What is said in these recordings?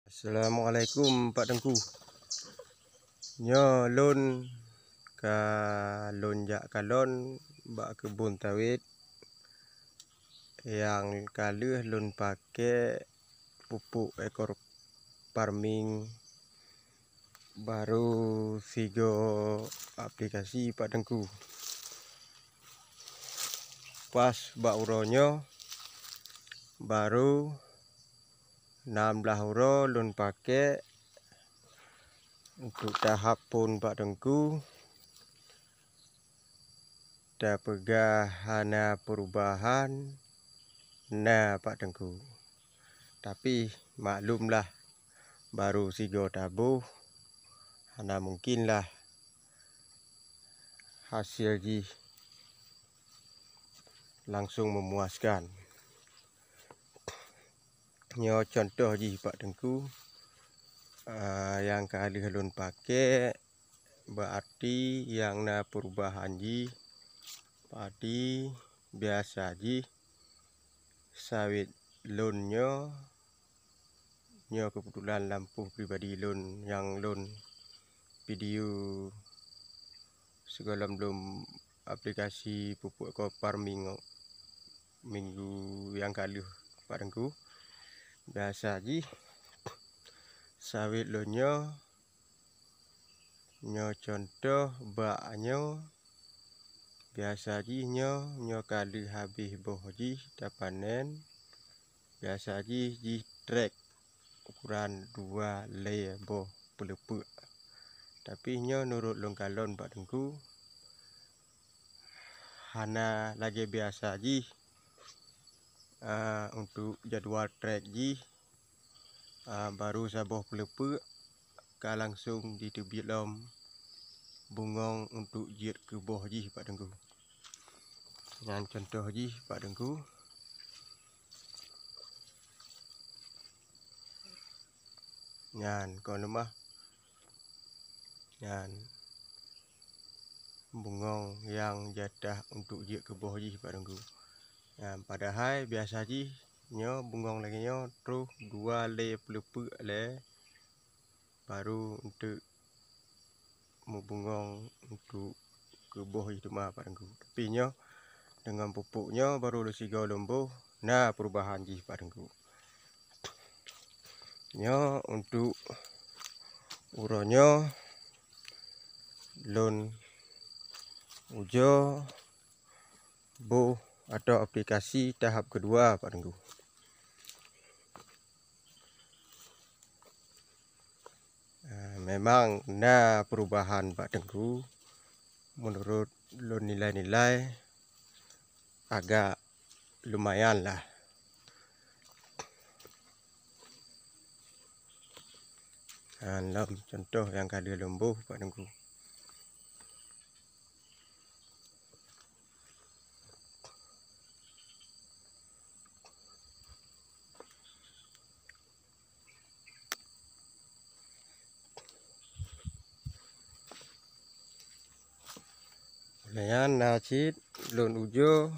Assalamualaikum Pak Tengku. Nyo lon ka lonjak kalon bak kebun sawit yang kali lon pakai pupuk ekor farming baru 3 aplikasi Pak Tengku. Pas bak uronyo baru 16 euro lon pakai untuk tahap pun Pak Tengku. Dah pegah hana perubahan nah Pak Tengku. Tapi maklumlah baru 3 tabuh hana mungkinlah hasil ji langsung memuaskan. Nyo contoh ji Pak Tengku, yang kali lon pakai berarti yang na perubahan ji padi biasa ji sawit lon nyo kebetulan lampu pribadi lon yang lon video segala belum aplikasi pupuk ekor farming minggu yang kali Pak Tengku. Biasa ji sawit lo nyo contoh baknyo biasa ji nyo kali habis boh ji dah panen biasa ji trek ukuran 2 le boh pelepuk. Tapi nyo nurut long kalon Pak Tengku hana lagi biasa ji untuk jadwal trek ji baru saboh pelepuk ka langsung ditebit lom bungong untuk jiet ke boh ji Pak Tengku. Yang contoh ji Pak Tengku. Nyan kon lemah. Nyan bungong yang jatah untuk jiet ke boh ji Pak Tengku. Padahal biasa ji nyo bungong lagi nyo terus 2 le pelepuk le baru untuk membungong untuk ke boh itu mah Pak Tengku. Tapi nyo dengan pupuknya baru lu sigo lombo nah perubahan ji Pak Tengku. Nyo untuk uronyo lon ujo boh atau aplikasi tahap kedua Pak Tengku. Memang nah perubahan Pak Tengku menurut lon nilai-nilai agak lumayan lah. Contoh yang kali lombo Pak Tengku. Layan nacit lon ujo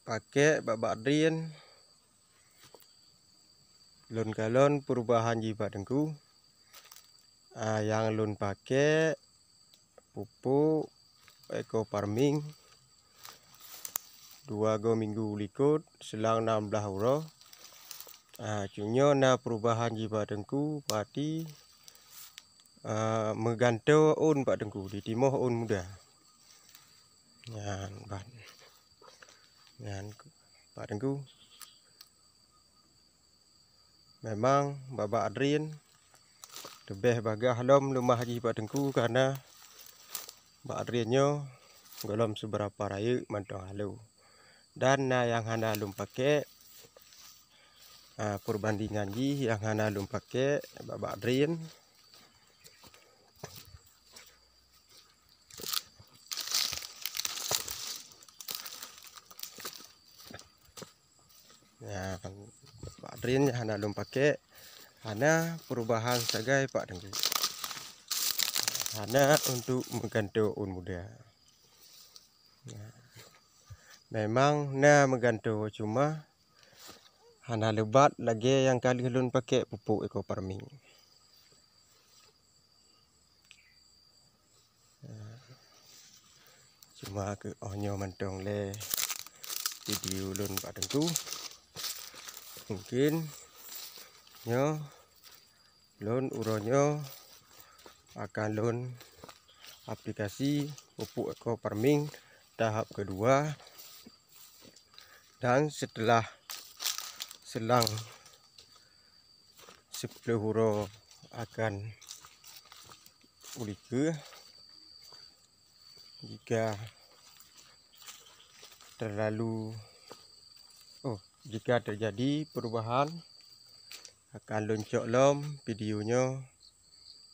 pakai babak drin lon kalon perubahan ji Pak Tengku. Yang lon pakai pupuk ekor farming 2 minggu likut selang 16 euro. Cunyo na perubahan ji Pak Tengku pati mengganto un Pak Tengku di timoh un muda. Nyan Pak Tengku. Memang babak adrin lebih bagah lom lumah ji Pak Tengku karena bak adrinyo golom seberapa raya mantong halu. Dan yang hana lum pakai perbandingan ji yang hana lum pakai babak adrin Pak Adrin hana lum pakai hana perubahan sebagai Pak Tengku. Hana untuk mengganto un muda. Memang nah mengganto cuma hana lebat lagi yang kali ulun pakai pupuk eco farming. Cuma ke onyo mantong le video ulun pak tentu mungkin nyo lun uronyo akan lun aplikasi pupuk eco farming tahap kedua, dan setelah selang 10 huro akan ulike. Jika terjadi perubahan akan lun cok lom videonyo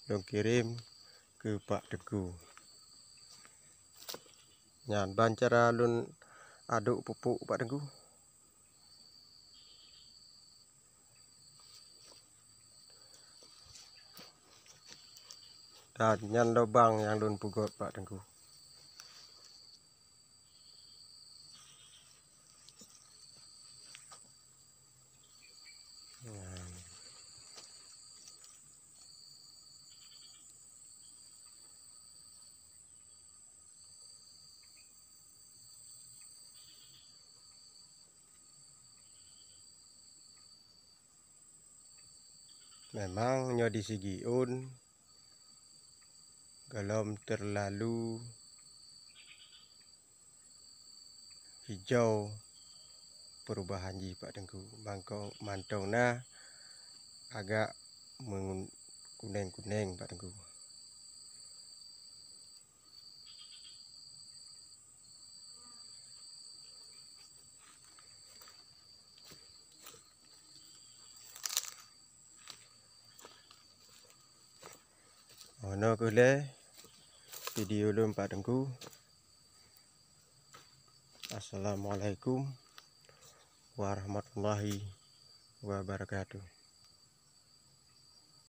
lun kirim ke Pak Teguh. Nyan ban cara lun aduk pupuk Pak Teguh. Dan nyan lubang yang lun pugot Pak Teguh. Memang nyo di segi un belum terlalu hijau perubahan ji Pak Teguh. Mantong nah agak kuning-kuning Pak Teguh. Ono kule video lun Pak Teguh. Assalamualaikum warahmatullahi wabarakatuh.